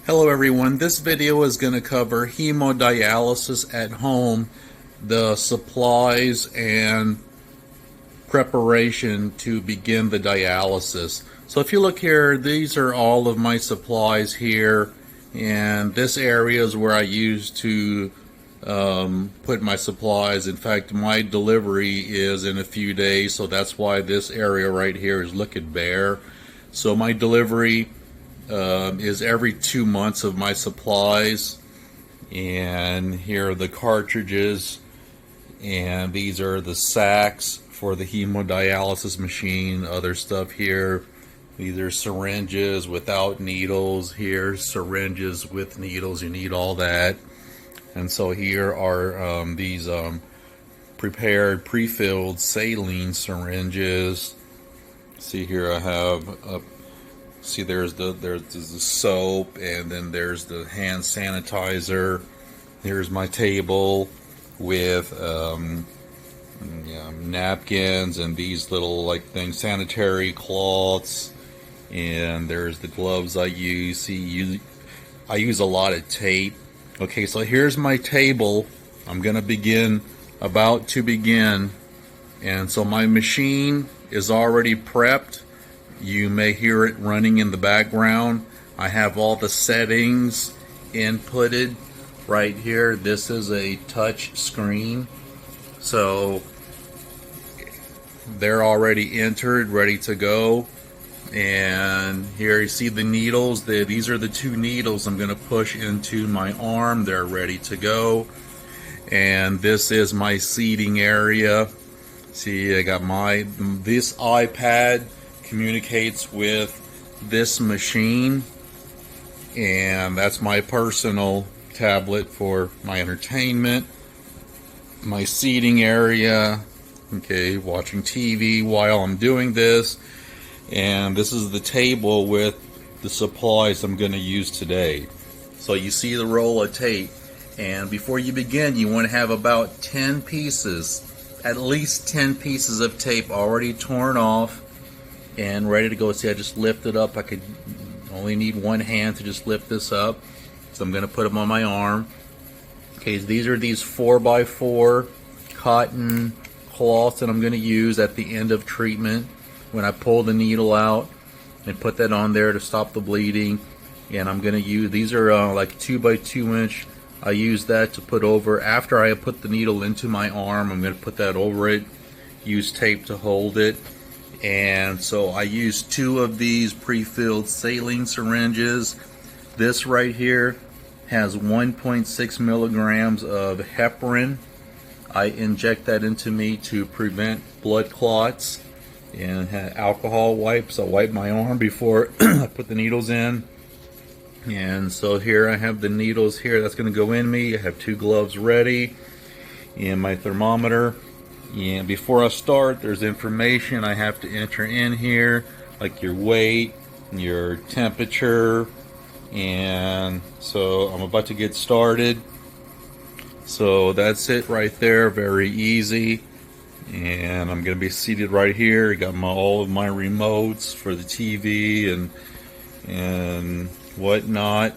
Hello everyone, this video is going to cover hemodialysis at home, the supplies and preparation to begin the dialysis. So if you look here, these are all of my supplies here, and this area is where I used to put my supplies. In fact, my delivery is in a few days, so that's why this area right here is looking bare. So my delivery is every 2 months of my supplies, and here are the cartridges, and these are the sacks for the hemodialysis machine. Other stuff here, these are syringes without needles, here syringes with needles, you need all that. And so here are these prepared pre-filled saline syringes. See here I have see there's the soap, and then there's the hand sanitizer. Here's my table with napkins and these little like things, sanitary cloths, and there's the gloves I use. See, I use a lot of tape. Okay, so here's my table. I'm about to begin, and so my machine is already prepped. You may hear it running in the background. I have all the settings inputted right here. This is a touch screen, so they're already entered, ready to go. And here you see the needles. These are the 2 needles I'm going to push into my arm. They're ready to go. And this is my seating area. See, I got this iPad communicates with this machine, and that's my personal tablet for my entertainment. My seating area, okay, watching TV while I'm doing this, and this is the table with the supplies I'm going to use today. So you see the roll of tape, and before you begin you want to have about 10 pieces, at least 10 pieces of tape already torn off and ready to go. See, I just lifted up. I could only need one hand to just lift this up, so I'm going to put them on my arm. Okay, so these are these 4x4 cotton cloths that I'm going to use at the end of treatment when I pull the needle out, and put that on there to stop the bleeding. And I'm going to use, these are like 2x2 inch. I use that to put over, after I put the needle into my arm, I'm going to put that over it, use tape to hold it. And so I used 2 of these pre-filled saline syringes. This right here has 1.6 milligrams of heparin. I inject that into me to prevent blood clots, and had alcohol wipes. I wipe my arm before I put the needles in. And so here I have the needles here that's going to go in me. I have 2 gloves ready and my thermometer. And before I start, there's information I have to enter in here, like your weight, your temperature. And so I'm about to get started. So that's it right there, very easy. And I'm going to be seated right here. I got all of my remotes for the TV and whatnot.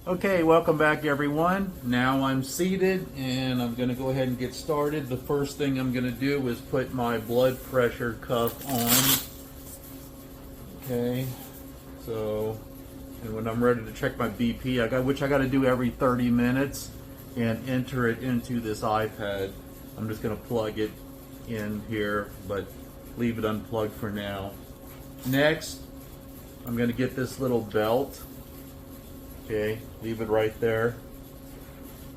Okay, welcome back everyone. Now I'm seated and I'm going to go ahead and get started. The first thing I'm going to do is put my blood pressure cuff on. Okay, so, and when I'm ready to check my BP, which I got to do every 30 minutes, and enter it into this iPad. I'm just going to plug it in here, but leave it unplugged for now. Next, I'm going to get this little belt. Okay, leave it right there.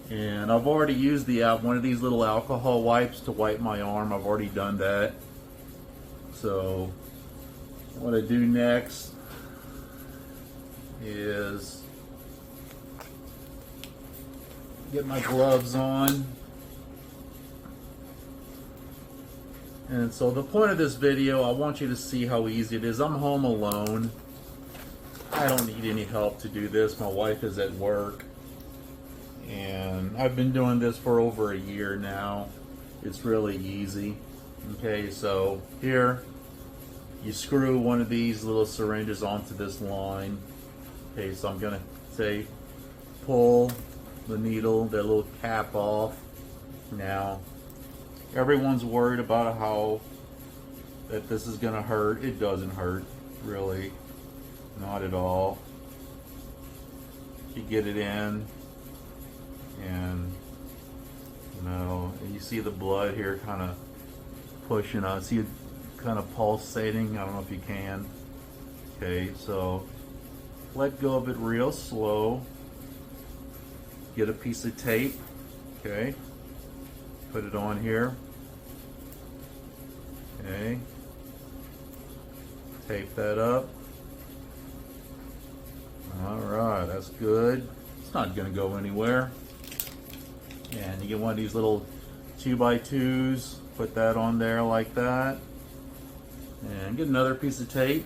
And I've already used one of these little alcohol wipes to wipe my arm. I've already done that. So what I do next is get my gloves on. And so the point of this video, I want you to see how easy it is. I'm home alone. I don't need any help to do this. My wife is at work. And I've been doing this for over a year now. It's really easy. Okay, so here you screw one of these little syringes onto this line. Okay, so I'm gonna say pull the needle, that little cap off. Now, everyone's worried about how that this is gonna hurt. It doesn't hurt, really, not at all. You get it in, and you see the blood here kind of pushing out. See it kind of pulsating. I don't know if you can. Okay, so let go of it real slow. Get a piece of tape. Okay, put it on here. Okay, tape that up. Alright, that's good. It's not going to go anywhere. And you get one of these little 2x2s, put that on there like that. And get another piece of tape.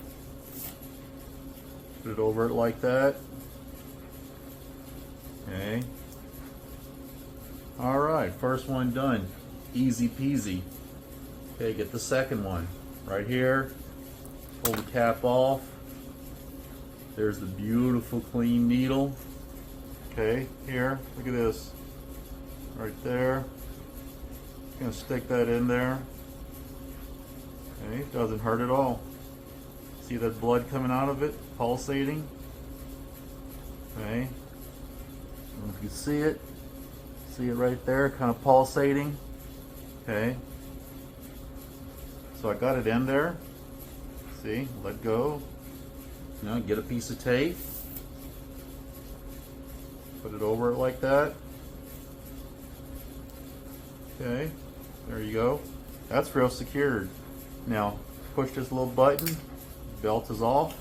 Put it over it like that. Okay. Alright, first one done. Easy peasy. Okay, get the second one. Right here. Pull the cap off. There's the beautiful clean needle. Okay, here, look at this. Right there. Gonna stick that in there. Okay, doesn't hurt at all. See that blood coming out of it, pulsating? Okay. I don't know if you see it right there, kind of pulsating. Okay. So I got it in there. See, let go. Now get a piece of tape, put it over it like that. Okay, there you go. That's real secured. Now push this little button, belt is off.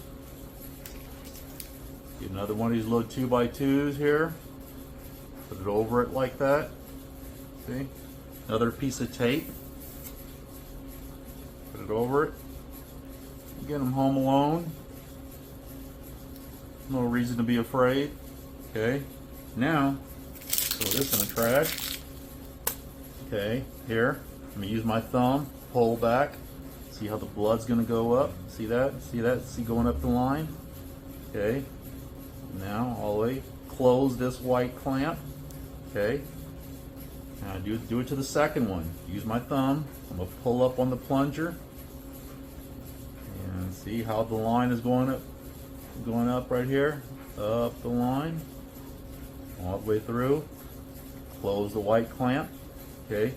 Get another one of these little 2x2s here, put it over it like that. See, another piece of tape, put it over it. Get them home alone. No reason to be afraid. Okay, now throw this in the trash. Okay, here, I'm gonna use my thumb, pull back. See how the blood's gonna go up? See that? See that? See going up the line? Okay, now all the way, close this white clamp. Okay, now do it to the second one. Use my thumb, I'm gonna pull up on the plunger. And see how the line is going up right here, up the line, all the way through. Close the white clamp. Okay,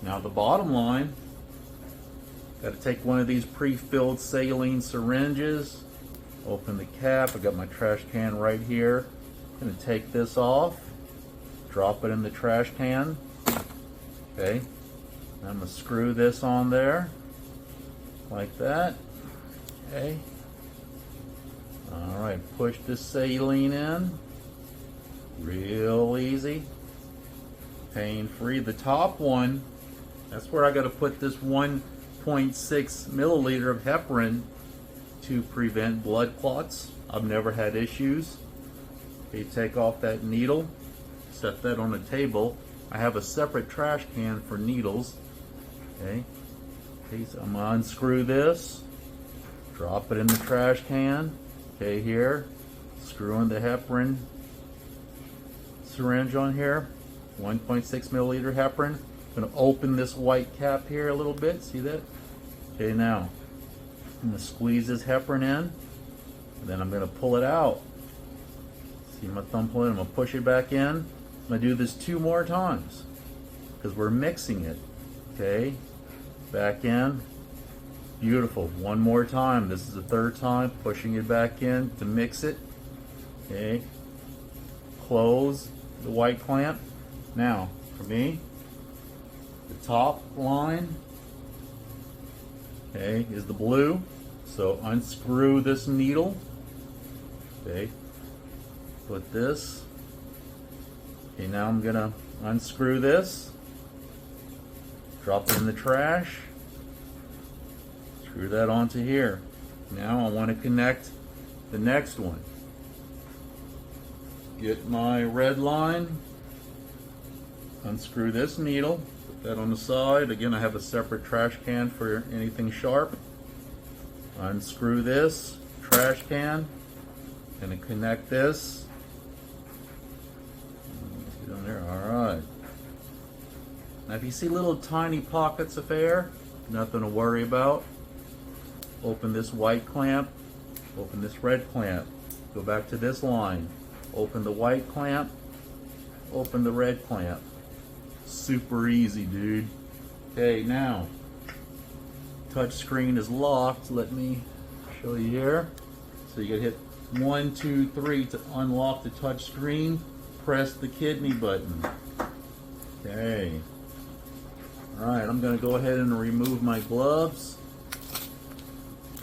now the bottom line, got to take one of these pre-filled saline syringes, open the cap. I got my trash can right here. I'm going to take this off, drop it in the trash can. Okay, I'm going to screw this on there like that. Okay. Alright, push this saline in. Real easy. Pain-free. The top one, that's where I got to put this 1.6 milliliter of heparin to prevent blood clots. I've never had issues. Okay, take off that needle, set that on the table. I have a separate trash can for needles. Okay, so I'm going to unscrew this, drop it in the trash can. Okay, here, screw in the heparin syringe on here, 1.6 milliliter heparin. I'm going to open this white cap here a little bit, see that? Okay, now, I'm going to squeeze this heparin in, and then I'm going to pull it out. See my thumb pull it, I'm going to push it back in. I'm going to do this 2 more times, because we're mixing it. Okay, back in. Beautiful. 1 more time. This is the 3rd time. Pushing it back in to mix it. Okay. Close the white clamp. Now, for me, the top line, okay, is the blue. So unscrew this needle. Okay. Put this. Okay, now I'm gonna unscrew this. Drop it in the trash. Screw that onto here. Now I want to connect the next one. Get my red line, unscrew this needle, put that on the side. Again, I have a separate trash can for anything sharp. Unscrew this trash can. Gonna connect this. Get on there. Alright. Now if you see little tiny pockets of air, nothing to worry about. Open this white clamp. Open this red clamp. Go back to this line. Open the white clamp. Open the red clamp. Super easy, dude. Okay, now touch screen is locked. Let me show you here. So you gotta hit 1, 2, 3 to unlock the touch screen. Press the kidney button. Okay. Alright, I'm gonna go ahead and remove my gloves.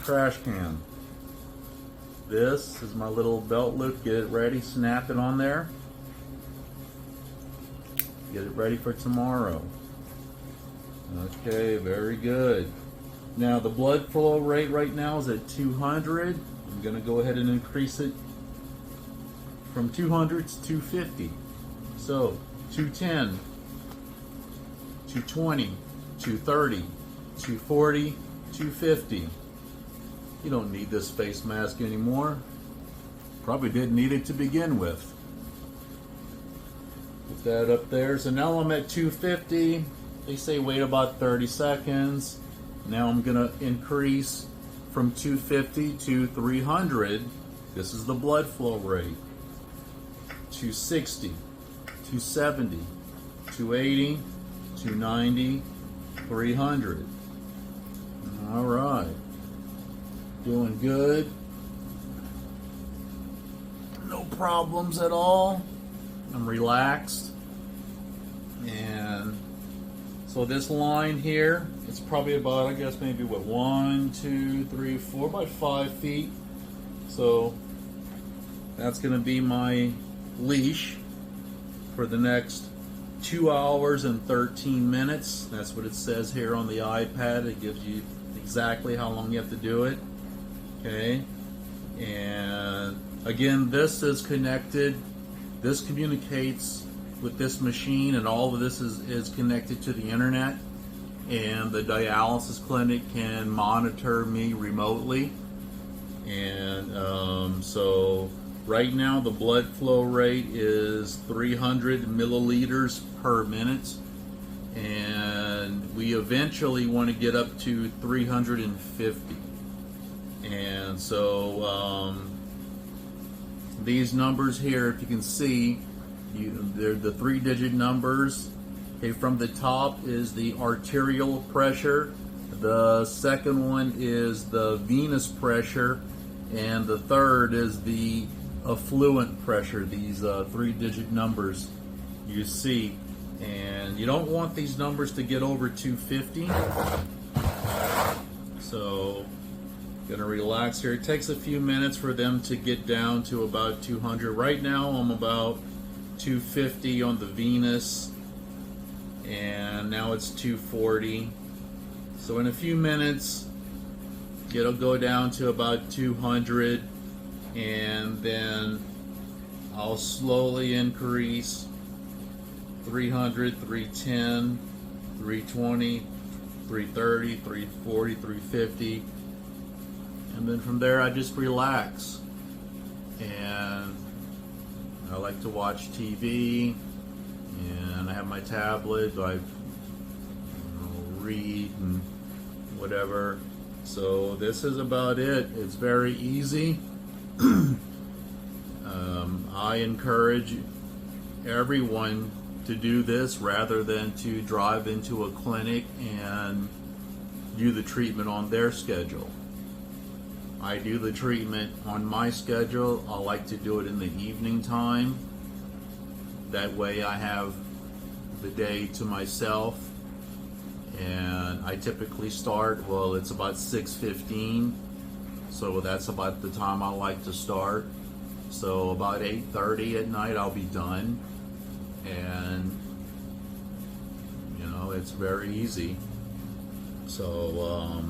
Trash can. This is my little belt loop. Get it ready, snap it on there. Get it ready for tomorrow. Okay, very good. Now the blood flow rate right now is at 200. I'm going to go ahead and increase it from 200 to 250. So 210, 220, 230, 240, 250. You don't need this face mask anymore. Probably didn't need it to begin with. Put that up there. So now I'm at 250. They say wait about 30 seconds. Now I'm going to increase from 250 to 300. This is the blood flow rate. 260, 270, 280, 290, 300. All right. Doing good. No problems at all. I'm relaxed. And so this line here, it's probably about, I guess maybe what, 1, 2, 3, 4, about 5 feet. So that's going to be my leash for the next 2 hours and 13 minutes. That's what it says here on the iPad. It gives you exactly how long you have to do it. Okay, and again, this is connected. This communicates with this machine, and all of this is connected to the internet. And the dialysis clinic can monitor me remotely. And so right now the blood flow rate is 300 milliliters per minute, and we eventually want to get up to 350. And so these numbers here, if you can see, they're the 3-digit numbers. Okay, from the top is the arterial pressure. The second one is the venous pressure, and the third is the affluent pressure. These 3-digit numbers you see, and you don't want these numbers to get over 250. So gonna relax here. It takes a few minutes for them to get down to about 200. Right now I'm about 250 on the venous, and now it's 240. So in a few minutes it'll go down to about 200, and then I'll slowly increase 300, 310, 320, 330, 340, 350. And then from there I just relax, and I like to watch TV, and I have my tablet. I read and whatever. So this is about it. It's very easy. I encourage everyone to do this rather than to drive into a clinic and do the treatment on their schedule. I do the treatment on my schedule. I like to do it in the evening time. That way I have the day to myself. And I typically start, well, it's about 6:15. So that's about the time I like to start. So about 8:30 at night I'll be done. And, you know, it's very easy. So,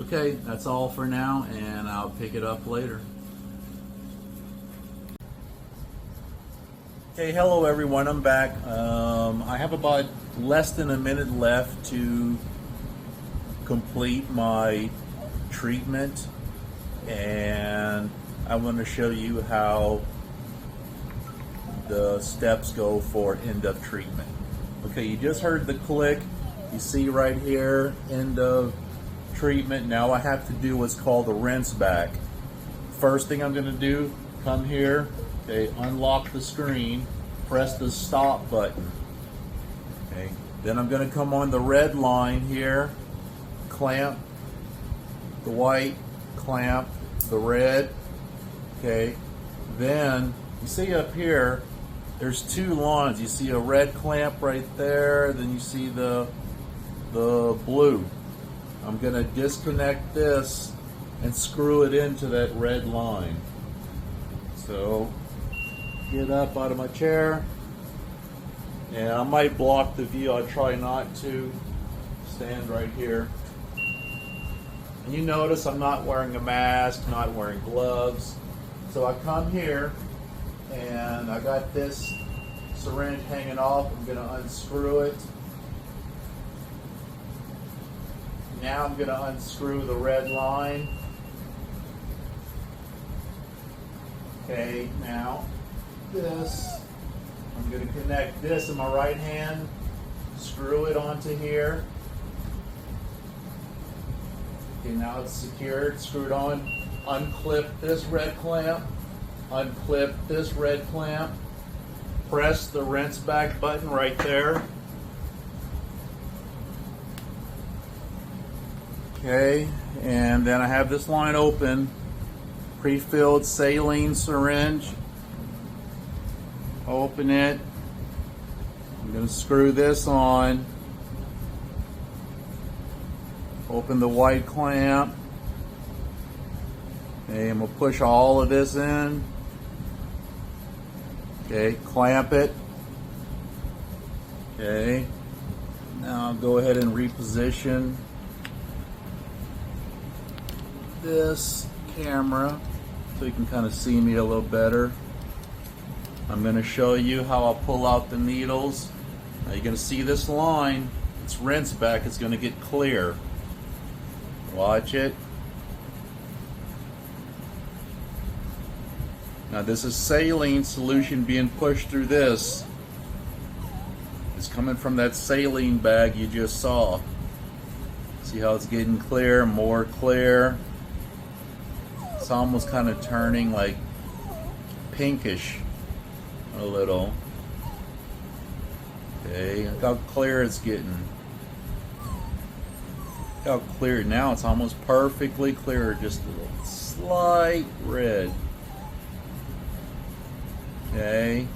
okay, that's all for now, and I'll pick it up later. Hey, hello everyone, I'm back. I have about less than a minute left to complete my treatment, and I'm going to show you how the steps go for end of treatment. Okay, you just heard the click. You see right here, end of treatment. Now I have to do what's called a rinse back. First thing I'm going to do, come here, okay, unlock the screen, press the stop button. Okay, then I'm going to come on the red line here, clamp the white, clamp the red. Okay, then you see up here there's two lines. You see a red clamp right there, then you see the blue. I'm going to disconnect this and screw it into that red line. So get up out of my chair, and I might block the view. I'll try not to. Stand right here. And you notice I'm not wearing a mask, not wearing gloves. So I come here and I got this syringe hanging off. I'm going to unscrew it. Now I'm going to unscrew the red line. Okay, now this, I'm going to connect this in my right hand, screw it onto here. Okay, now it's secured, screwed on. Unclip this red clamp, unclip this red clamp, press the rinse back button right there. Okay, and then I have this line open, pre-filled saline syringe. Open it. I'm going to screw this on. Open the white clamp. Okay, I'm going to push all of this in. Okay, clamp it. Okay, now I'll go ahead and reposition this camera so you can kind of see me a little better. I'm going to show you how I'll pull out the needles. Now you're going to see this line. It's rinse back. It's going to get clear. Watch it. Now this is saline solution being pushed through this. It's coming from that saline bag you just saw. See how it's getting clear, more clear. It's almost kind of turning like pinkish a little. Okay, look how clear it's getting. Look how clear now. It's almost perfectly clear, just a little slight red. Okay.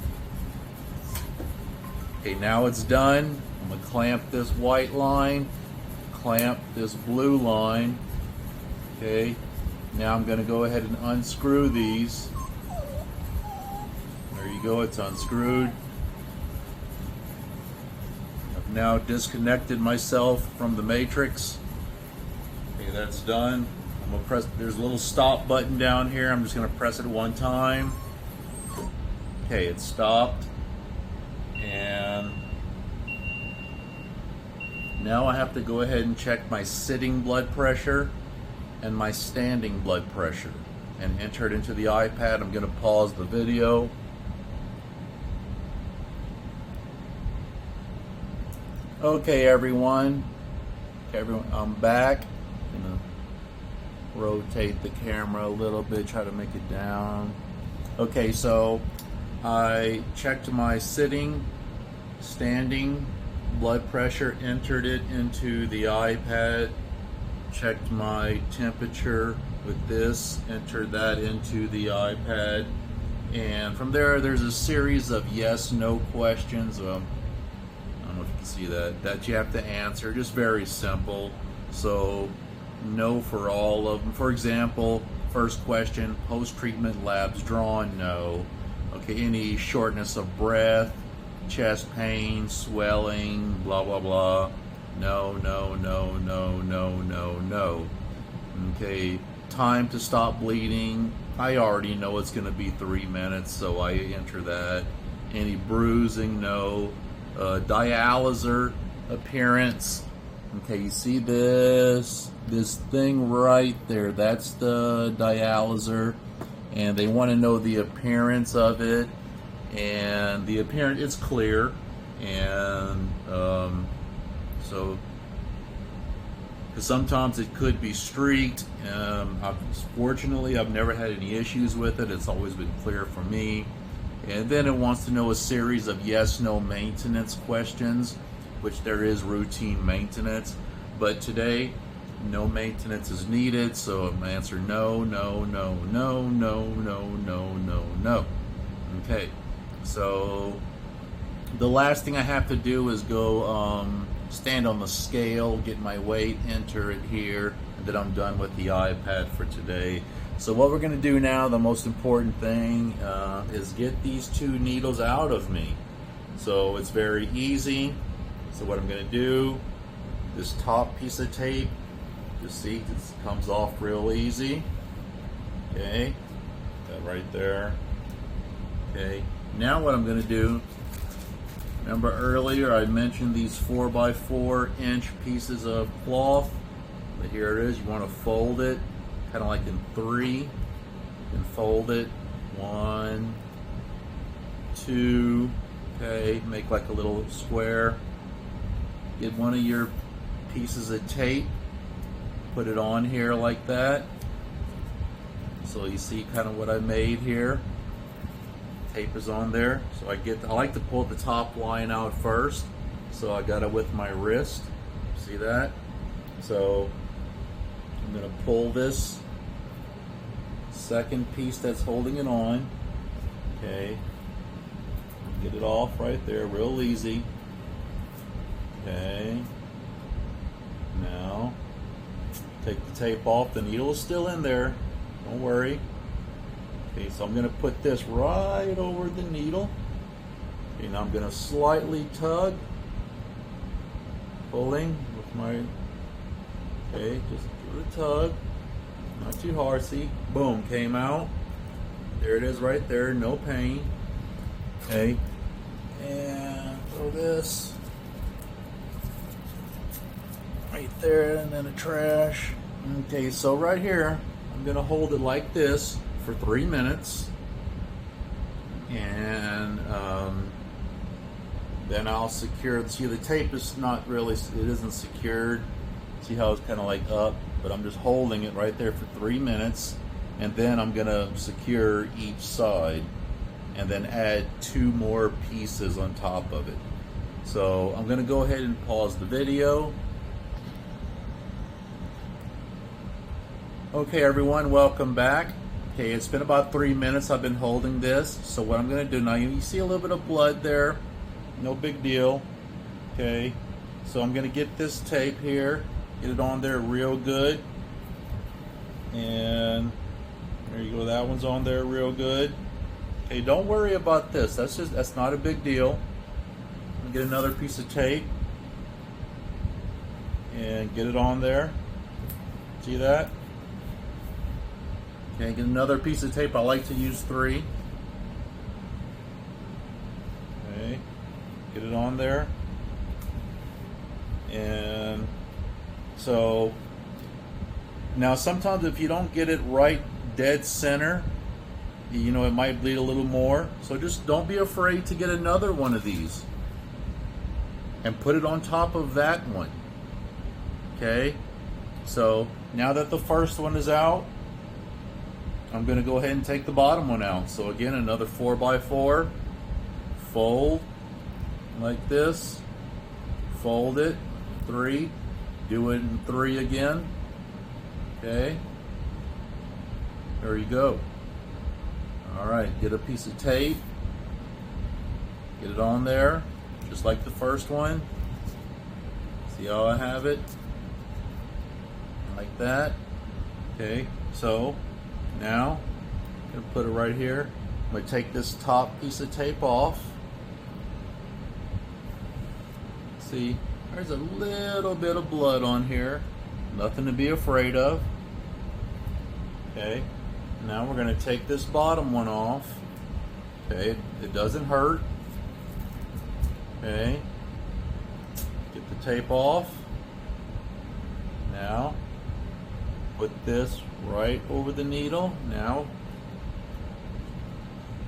Okay, now it's done. I'm going to clamp this white line, clamp this blue line. Okay. Now I'm going to go ahead and unscrew these. There you go, it's unscrewed. I've now disconnected myself from the matrix. Okay, that's done. I'm going to press, there's a little stop button down here. I'm just going to press it one time. Okay, it stopped. And now I have to go ahead and check my sitting blood pressure and my standing blood pressure and enter it into the iPad. I'm going to pause the video. Okay, everyone. I'm back. I'm going to rotate the camera a little bit, try to make it down. Okay, so I checked my sitting, standing blood pressure, entered it into the iPad, checked my temperature with this, entered that into the iPad, and from there there's a series of yes/no questions. I don't know if you can see that you have to answer. Just very simple. So no for all of them. For example, first question, post-treatment labs drawn, no. Okay, any shortness of breath, chest pain, swelling, blah, blah, blah. No, no, no, no, no, no, no. Okay, time to stop bleeding. I already know it's going to be 3 minutes, so I enter that. Any bruising, no. Dialyzer appearance, Okay, you see this thing right there? That's the dialyzer, and they want to know the appearance of it, and the appearance is clear, and so because sometimes it could be streaked. Fortunately, I've never had any issues with it. It's always been clear for me. And then it wants to know a series of yes/no maintenance questions, which there is routine maintenance. But today, no maintenance is needed, so I'm gonna answer no, no, no, no, no, no, no, no, no. Okay, so the last thing I have to do is go stand on the scale, get my weight, enter it here, and then I'm done with the iPad for today. So what we're going to do now, the most important thing, is get these 2 needles out of me. So it's very easy. So what I'm going to do, this top piece of tape, you see, this comes off real easy. Okay, that right there. Okay, now what I'm going to do, remember earlier I mentioned these 4x4-inch pieces of cloth. But here it is. You want to fold it, kind of like in 3, and fold it. 1, 2. Okay, make like a little square. Get one of your pieces of tape, put it on here like that. So you see kind of what I made here. Tape is on there, so I like to pull the top line out first, so I got it with my wrist. See that? So I'm going to pull this second piece that's holding it on. Okay, get it off right there, real easy. Okay, now take the tape off. The needle is still in there, don't worry. Okay, so I'm going to put this right over the needle. Okay, now I'm going to slightly tug, pulling with my, okay, just give it a tug, not too hard. See, boom, came out. There it is right there, no pain. Okay, and throw this right there, and then the trash. Okay, so right here, I'm going to hold it like this for 3 minutes, and then I'll secure. See, the tape is not really, it isn't secured. See how it's kind of like up, but I'm just holding it right there for 3 minutes, and then I'm gonna secure each side and then add 2 more pieces on top of it. So I'm gonna go ahead and pause the video. Okay, everyone, welcome back. Okay, it's been about 3 minutes I've been holding this. So what I'm going to do now, you see a little bit of blood there. No big deal. Okay, so I'm going to get this tape here, get it on there real good. And there you go, that one's on there real good. Okay, don't worry about this. That's not a big deal. I'm going to get another piece of tape and get it on there. See that? Okay, get another piece of tape. I like to use 3. Okay, get it on there. And so now sometimes if you don't get it right dead center, you know, it might bleed a little more. So just don't be afraid to get another one of these and put it on top of that one. Okay, so now that the first one is out, I'm going to go ahead and take the bottom one out. So again, another 4x4, fold like this, fold it, 3, do it in 3 again. Okay, there you go. All right, get a piece of tape, get it on there, just like the first one. See how I have it? Like that. Okay, so now I'm going to put it right here. I'm going to take this top piece of tape off. See, there's a little bit of blood on here. Nothing to be afraid of. Okay, now we're going to take this bottom one off. Okay, it doesn't hurt. Okay, get the tape off. Now, put this right over the needle. Now,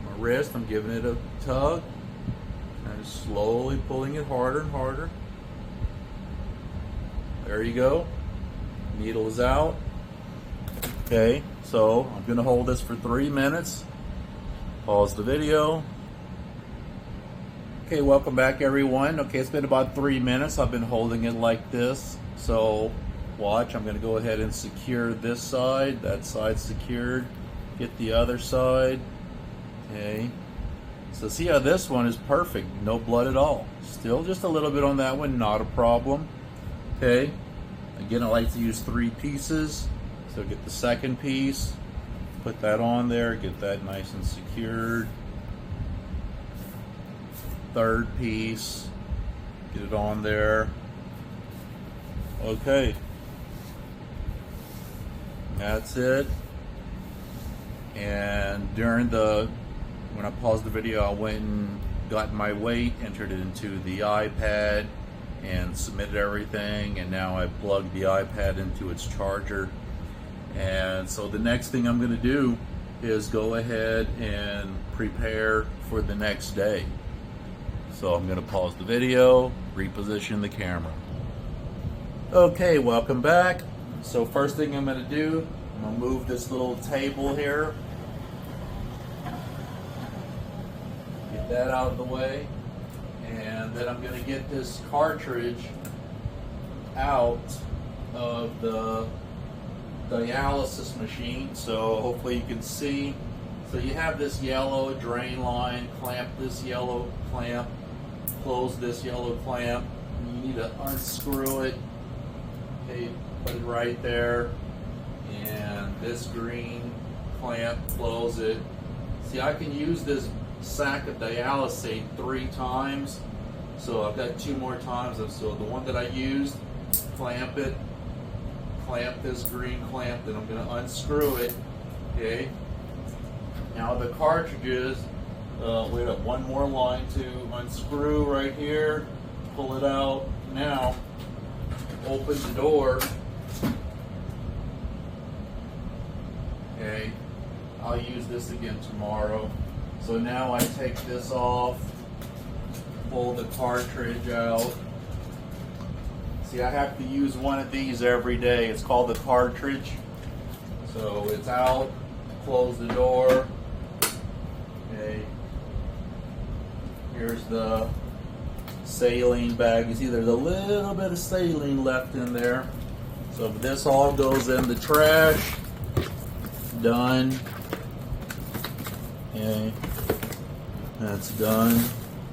my wrist, I'm giving it a tug and slowly pulling it harder and harder. There you go. Needle is out. Okay, so I'm going to hold this for 3 minutes. Pause the video. Okay, welcome back everyone. Okay, it's been about 3 minutes. I've been holding it like this. So watch, I'm going to go ahead and secure this side. That side's secured. Get the other side. Okay. So see how this one is perfect. No blood at all. Still just a little bit on that one. Not a problem. Okay. Again, I like to use 3 pieces. So get the second piece. Put that on there. Get that nice and secured. Third piece. Get it on there. Okay. That's it. And when I paused the video, I went and got my weight, entered it into the iPad, and submitted everything. And now I plugged the iPad into its charger. And so the next thing I'm going to do is go ahead and prepare for the next day. So I'm going to pause the video, reposition the camera. Okay, welcome back. So first thing I'm going to do, I'm going to move this little table here. Get that out of the way. And then I'm going to get this cartridge out of the dialysis machine. So hopefully you can see. So you have this yellow drain line, clamp this yellow clamp, close this yellow clamp. And you need to unscrew it. Okay, put it right there. And this green clamp, close it. See, I can use this sack of dialysate 3 times. So I've got 2 more times. So the one that I used, clamp it, clamp this green clamp, then I'm going to unscrew it. Okay. Now the cartridges, we have one more line to unscrew right here, pull it out. Now open the door. Okay, I'll use this again tomorrow. So now I take this off, pull the cartridge out. See, I have to use one of these every day. It's called the cartridge. So it's out, close the door. Okay. Here's the saline bag. You see there's a little bit of saline left in there. So this all goes in the trash. Done. Okay. That's done.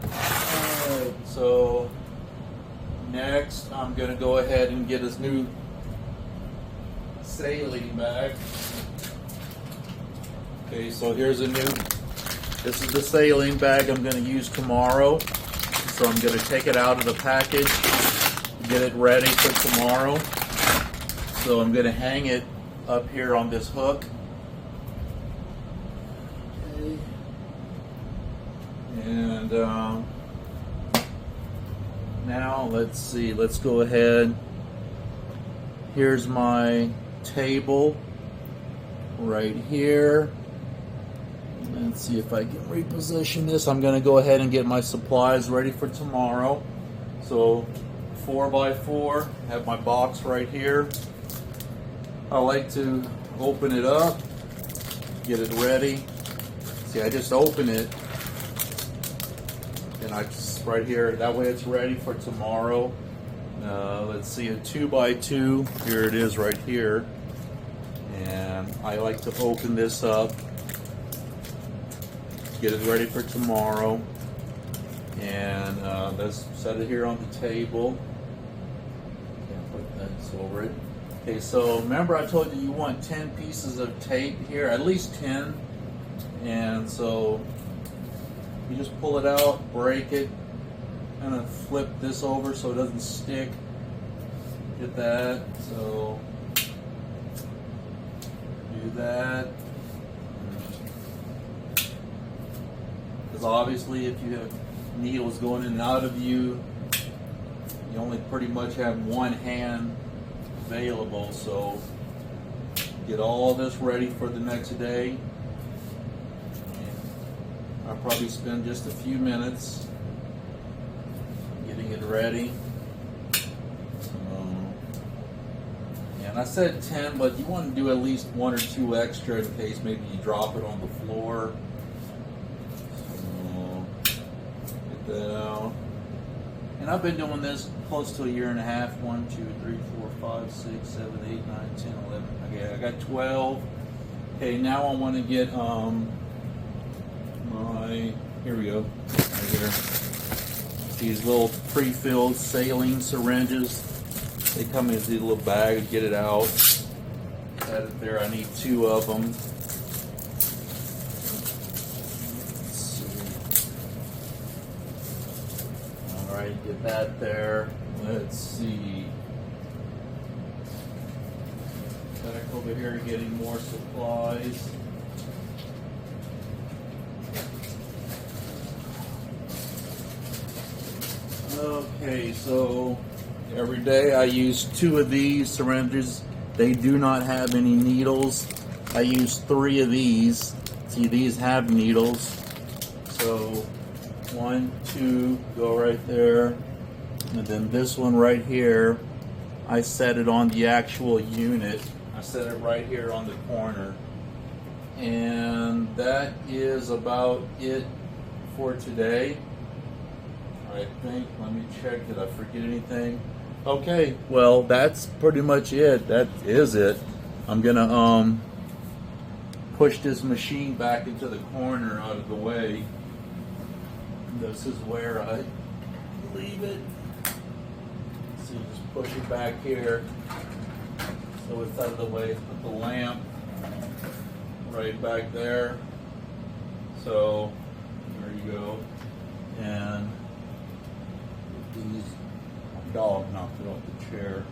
Alright, so next I'm going to go ahead and get this new saline bag. Okay, so here's this is the saline bag I'm going to use tomorrow. So I'm going to take it out of the package, get it ready for tomorrow. So I'm going to hang it up here on this hook. Okay. And now let's see, let's go ahead. Here's my table right here. Let's see if I can reposition this. I'm going to go ahead and get my supplies ready for tomorrow. So 4x4, have my box right here. I like to open it up, get it ready. See, I just open it and I just right here, that way it's ready for tomorrow. Let's see, a 2x2, here it is right here. And I like to open this up, get it ready for tomorrow. And let's set it here on the table. Can't put that over it. Okay, so remember I told you want 10 pieces of tape here, at least 10. And so you just pull it out, break it, kind of flip this over so it doesn't stick. Get that, so do that. Because obviously if you have needles going in and out of you, you only pretty much have one hand available. So get all this ready for the next day. I'll probably spend just a few minutes getting it ready. And I said 10, but you want to do at least 1 or 2 extra in case maybe you drop it on the floor. So get that out. And I've been doing this close to a year and a half. 1, 2, 3, 4, 5, 6, 7, 8, 9, 10, 11. Okay, I got 12. Okay, now I want to get here we go, right here. These little pre-filled saline syringes. They come in these little bags. Get it out. Add it there. I need 2 of them. Let's see. All right, get that there. Let's see. Back over here, getting more supplies. Okay, so every day I use 2 of these syringes. They do not have any needles. I use 3 of these. See, these have needles. So 1, 2 go right there. And then this one right here, I set it on the actual unit. I set it right here on the corner. And that is about it for today. I think, let me check, did I forget anything? Okay, well, that's pretty much it. That is it. I'm gonna push this machine back into the corner out of the way. This is where I leave it. So you just push it back here so it's out of the way. Put the lamp right back there. So there you go. And these, my dog knocked it off the chair.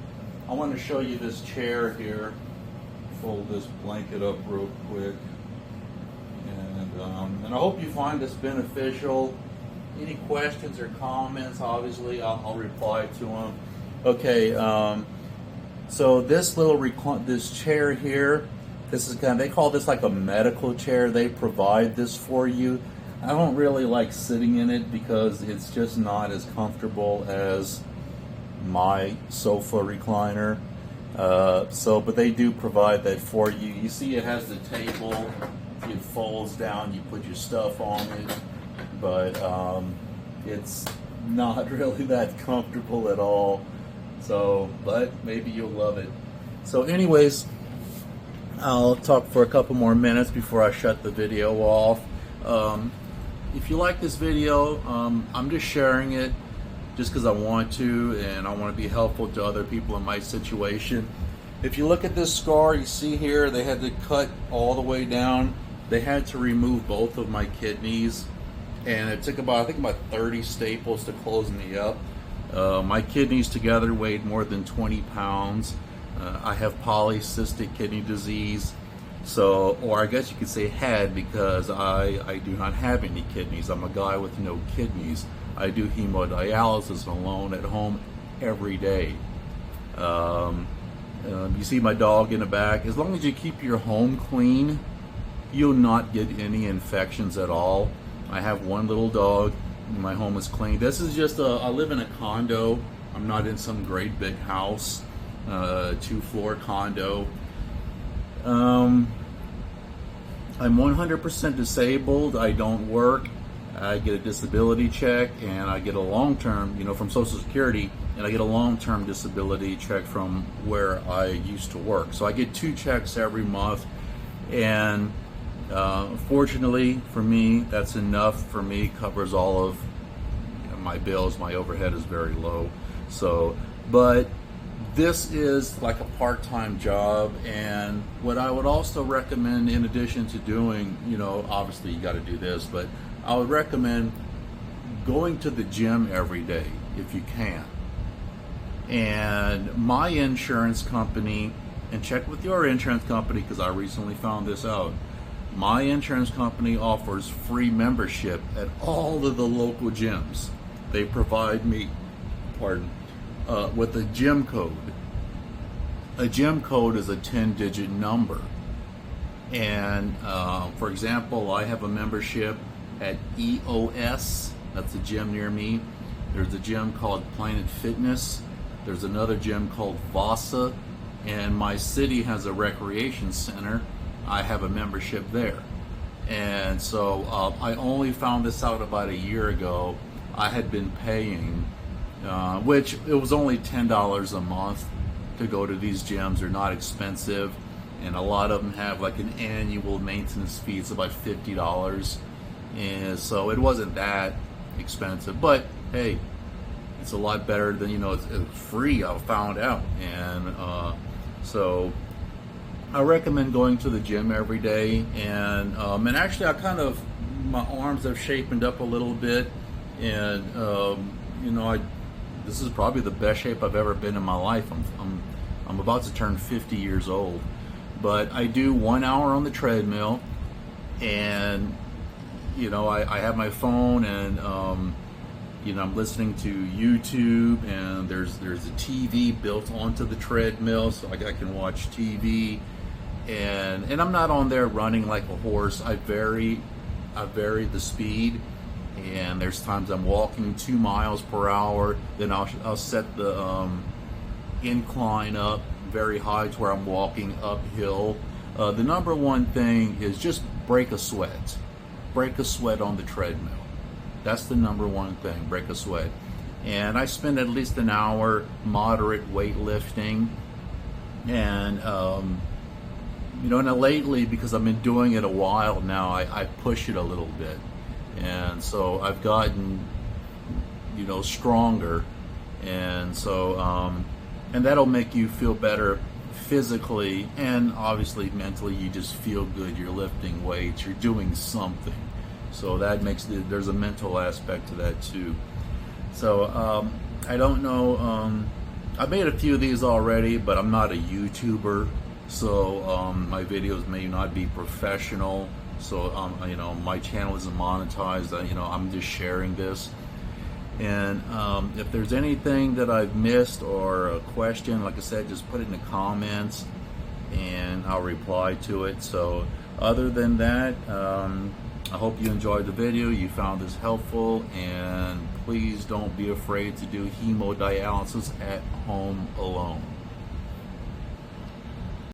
I want to show you this chair here. Fold this blanket up real quick. And I hope you find this beneficial. Any questions or comments, obviously, I'll reply to them. Okay, so this this chair here, this is they call this like a medical chair. They provide this for you. I don't really like sitting in it because it's just not as comfortable as my sofa recliner. But they do provide that for you. You see it has the table. It folds down, you put your stuff on it. But it's not really that comfortable at all. So, but maybe you'll love it. So anyways, I'll talk for a couple more minutes before I shut the video off. If you like this video, I'm just sharing it just because I want to, and I want to be helpful to other people in my situation. If you look at this scar, you see here, they had to cut all the way down. They had to remove both of my kidneys, and it took about, I think, about 30 staples to close me up. My kidneys together weighed more than 20 pounds. I have polycystic kidney disease. So, or I guess you could say had, because I do not have any kidneys. I'm a guy with no kidneys. I do hemodialysis alone at home every day. You see my dog in the back. As long as you keep your home clean, you'll not get any infections at all. I have one little dog. My home is clean. This is just I live in a condo. I'm not in some great big house, 2-floor condo. I'm 100% disabled. I don't work. I get a disability check, and I get a long-term, from Social Security, and I get a long-term disability check from where I used to work. So I get 2 checks every month, and fortunately for me, that's enough for me. Covers all of my bills. My overhead is very low. So, but this is like a part-time job, and what I would also recommend, in addition to doing, obviously you got to do this, but I would recommend going to the gym every day if you can. And my insurance company, and check with your insurance company because I recently found this out, my insurance company offers free membership at all of the local gyms. They provide me, with a gym code. a gym code is a 10-digit number. And for example, I have a membership at EOS, that's a gym near me. There's a gym called Planet Fitness. There's another gym called Vasa, and my city has a recreation center. I have a membership there. And so I only found this out about a year ago. I had been paying, which it was only $10 a month to go to these gyms. They're not expensive, and a lot of them have like an annual maintenance fee. It's about $50, and so it wasn't that expensive. But hey, it's a lot better than, it's free. I found out, and so I recommend going to the gym every day. And actually, my arms have shapened up a little bit, and this is probably the best shape I've ever been in my life. I'm about to turn 50 years old, but I do 1 hour on the treadmill, and I have my phone, and I'm listening to YouTube, and there's a TV built onto the treadmill, so I can watch TV, and I'm not on there running like a horse. I vary the speed, and there's times I'm walking 2 miles per hour. Then I'll set the incline up very high to where I'm walking uphill. The number one thing is just break a sweat. Break a sweat on the treadmill. That's the number one thing, break a sweat. And I spend at least an hour moderate weightlifting. And, and lately, because I've been doing it a while now, I push it a little bit. And so I've gotten, stronger. And so, and that'll make you feel better physically, and obviously mentally. You just feel good. You're lifting weights, you're doing something. So that makes there's a mental aspect to that too. So I don't know, I've made a few of these already, but I'm not a YouTuber, so my videos may not be professional. So my channel isn't monetized. I'm just sharing this. And if there's anything that I've missed or a question, like I said, just put it in the comments and I'll reply to it. So other than that, I hope you enjoyed the video, you found this helpful, and please don't be afraid to do hemodialysis at home alone.